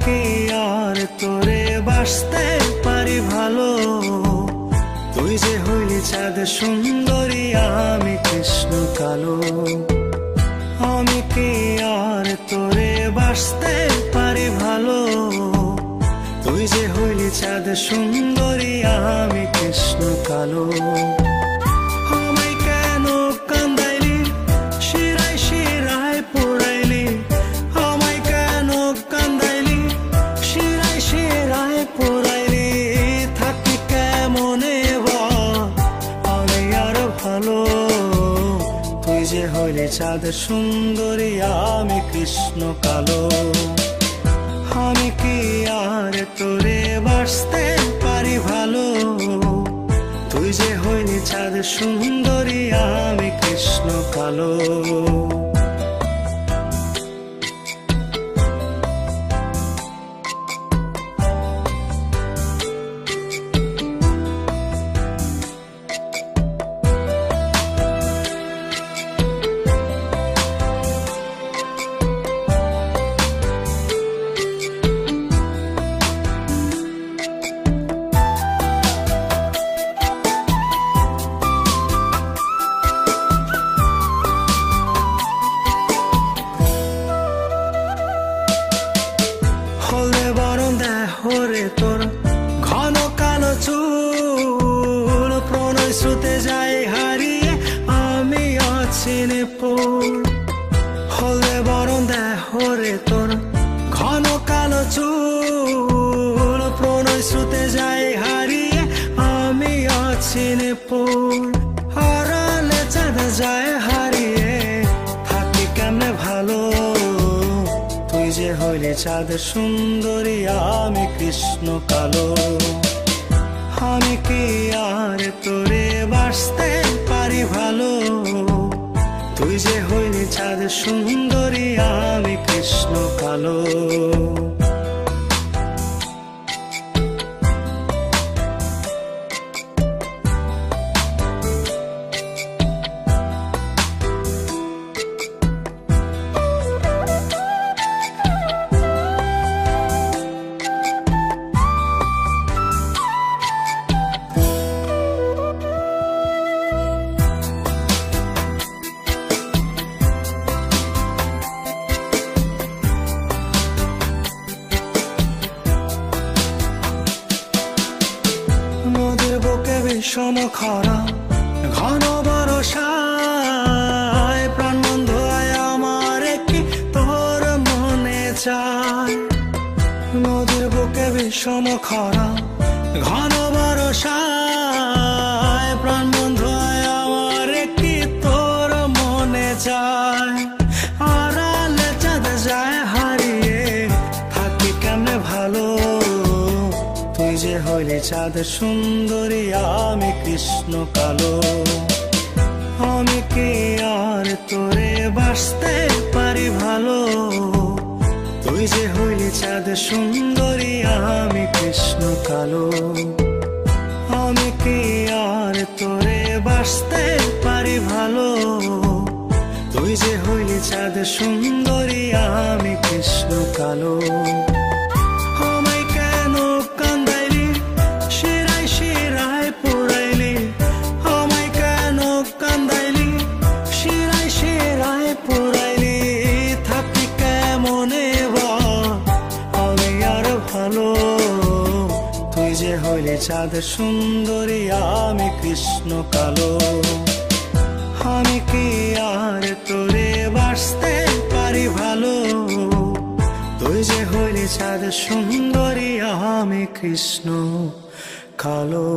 কি আর তোরে বাসতে পারি ভালো, তুই যে হইলি চাঁদ সুন্দরী আমি কৃষ্ণ কালো। আমি কি আর তোরে বাসতে পারি ভালো, তুই যে হইলি চাঁদ সুন্দরী আমি কৃষ্ণ কালো। আমায় কেন কান্দাইলি শিরায় শিরায় পোড়াইলি, আমায় কেন কান্দাইলি শিরায় শিরায় পোড়াইলি, থাকি কেমনে বা আমি আর ভালো, তুই যে হইলি চাঁদ সুন্দরী আমি কৃষ্ণ কালো। আমি কি আর তোরে বাসতে পারি ভালো, তুই যে হইলি চাঁদ সুন্দরী আমি কৃষ্ণ কালো। হলে বরণ দেহরে তোর ঘন কালো চুল, প্রণয় স্রোতে যাই হারিয়ে আমি অচিনে পুল। হলে বরণ দেহরে তোর ঘন কালো চুল, প্রণয় স্রোতে যাই হারিয়ে আমি অচিনে পুল। হারালে চাঁদ যায় হারিয়ে থাকি কেমনে ভালো, তুই যে হইলি চাঁদ সুন্দরী আমি কৃষ্ণ কালো। আমি কি আর তোরে বাসতে পারি ভালো, তুই যে হইলি চাঁদ সুন্দরী আমি কৃষ্ণ কালো। নদীর বুকে বিষম খরা ঘন বরষায়, প্রাণ বন্ধ আয় আমার কি তোর মনে চায়। নদীর বুকে বিষম খরা ঘন বরষায়, প্রাণ বন্ধ আয় আমার কি তোর মনে চায়। আড়ালে চাঁদ যায় হারিয়ে থাকি কেমনে ভালো, তুই যে হইলি চাঁদ সুন্দরী আমি কৃষ্ণ কালো। আমি কি আর তোরে বাসতে পারি ভালো, তুই যে হইলি চাঁদ সুন্দরী আমি কৃষ্ণ কালো। আমি কি আর তোরে বাসতে পারি ভালো, তুই যে হইলি চাঁদ সুন্দরী আমি কৃষ্ণ কালো। আমায় কেন কান্দাইলি শিরায় শিরায় পোড়াইলি, আমায় কেন কান্দাইলি শিরায় শিরায় পোড়াইলি, থাকি কেমনে বা আমি আর ভালো, তুই যে হইলি চাঁদ সুন্দরী আমি কৃষ্ণ কালো। আমি কি আর তোরে বাসতে পারি ভালো, তুই যে হইলি চাঁদ সুন্দরী আমি কৃষ্ণ কালো।